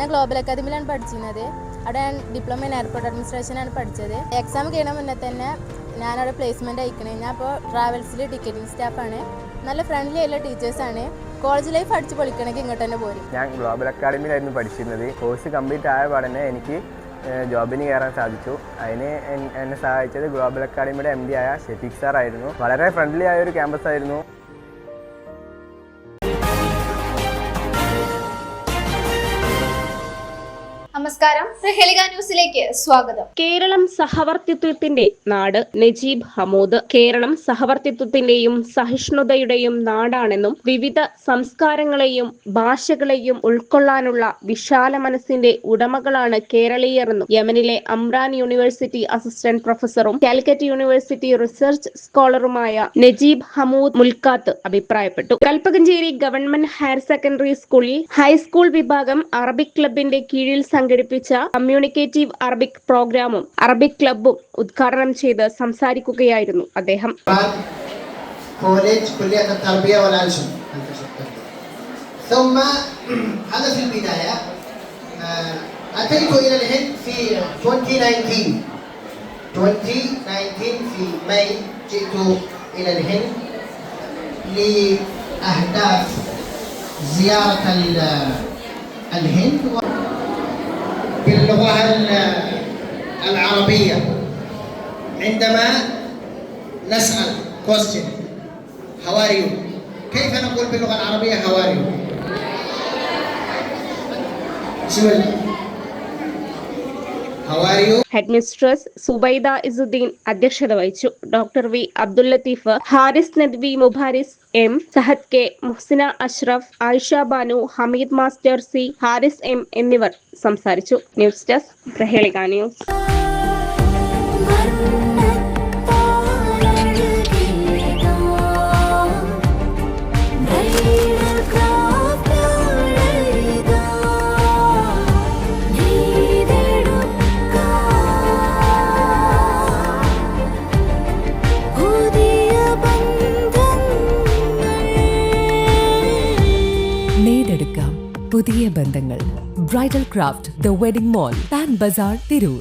ഞാൻ ഗ്ലോബൽ അക്കാദമിയിലാണ് പഠിച്ചിരുന്നത്. അവിടെ ഞാൻ ഡിപ്ലോമ ഇൻ എയർപോർട്ട് അഡ്മിനിസ്ട്രേഷനാണ് പഠിച്ചത്. എക്സാം കഴിയുന്ന മുന്നേ തന്നെ ഞാനവിടെ പ്ലേസ്മെൻറ്റ് അയക്കണേ. ഞാൻ ഇപ്പോൾ ട്രാവൽസിൽ ടിക്കറ്റിംഗ് സ്റ്റാഫാണ്. നല്ല ഫ്രണ്ട്ലി ആയിട്ടുള്ള ടീച്ചേഴ്സാണ്. കോളേജ് ലൈഫ് അടിച്ച് പൊളിക്കണമെങ്കിൽ ഇങ്ങോട്ട് തന്നെ പോരും. ഞാൻ ഗ്ലോബൽ അക്കാദമിയിലായിരുന്നു പഠിച്ചിരുന്നത്. കോഴ്സ് കംപ്ലീറ്റ് ആയ പാടനെ എനിക്ക് ജോബിന് കയറാൻ സാധിച്ചു. അതിന് എന്നെ സഹായിച്ചത് ഗ്ലോബൽ അക്കാദമിയുടെ MD ആയ ഷെഫീഖ് സാർ ആയിരുന്നു. വളരെ ഫ്രണ്ട്ലി ആയ ഒരു ക്യാമ്പസ് ആയിരുന്നു. നമസ്കാരം, പ്രഹേളിക ന്യൂസിലേക്ക് സ്വാഗതം. കേരളം സഹവർത്തിത്വത്തിന്റെ നാട്. നജീബ് ഹമൂദ്. കേരളം സഹവർത്തിത്വത്തിന്റെയും സഹിഷ്ണുതയുടെയും നാടാണെന്നും വിവിധ സംസ്കാരങ്ങളെയും ഭാഷകളെയും ഉൾക്കൊള്ളാനുള്ള വിശാല മനസ്സിന്റെ ഉടമകളാണ് കേരളീയരെന്നും യമനിലെ അമ്രാൻ യൂണിവേഴ്സിറ്റി അസിസ്റ്റന്റ് പ്രൊഫസറും കാലിക്കറ്റ് യൂണിവേഴ്സിറ്റി റിസർച്ച് സ്കോളറുമായ നജീബ് ഹമൂദ് മുൽക്കാത്ത് അഭിപ്രായപ്പെട്ടു. കൽപ്പകഞ്ചേരി ഗവൺമെന്റ് ഹയർ സെക്കൻഡറി സ്കൂളിൽ ഹൈസ്കൂൾ വിഭാഗം അറബിക് ക്ലബിന്റെ കീഴിൽ സംഘടിപ്പിച്ച കമ്മ്യൂണിക്കേറ്റീവ് അറബിക് പ്രോഗ്രാമും അറബിക് ക്ലബ്ബും ഉദ്ഘാടനം ചെയ്ത് സംസാരിക്കുകയായിരുന്നു അദ്ദേഹം. أتيت إلى الهند في 2019 في ماي. جئت إلى الهند لأهداف زيارة الهند باللغة العربية. عندما نسأل question how are you كيف نقول باللغة العربية how are you؟ بسم الله headmistress Subaida Izzuddin അധ്യക്ഷത വഹിച്ചു. Doctor V Abdul Latheef, Haris Nadvi Mubaris M, Sahad K, Muhsina Ashraf, Ayisha Banu, Hameed master C, Haris M എന്നിവർ സംസാരിച്ചു. News desk, Prahelika news. നേടെടുക്കാം പുതിയ ബന്ധങ്ങൾ. Bridal craft, the wedding mall, Pan Bazaar, Tirur.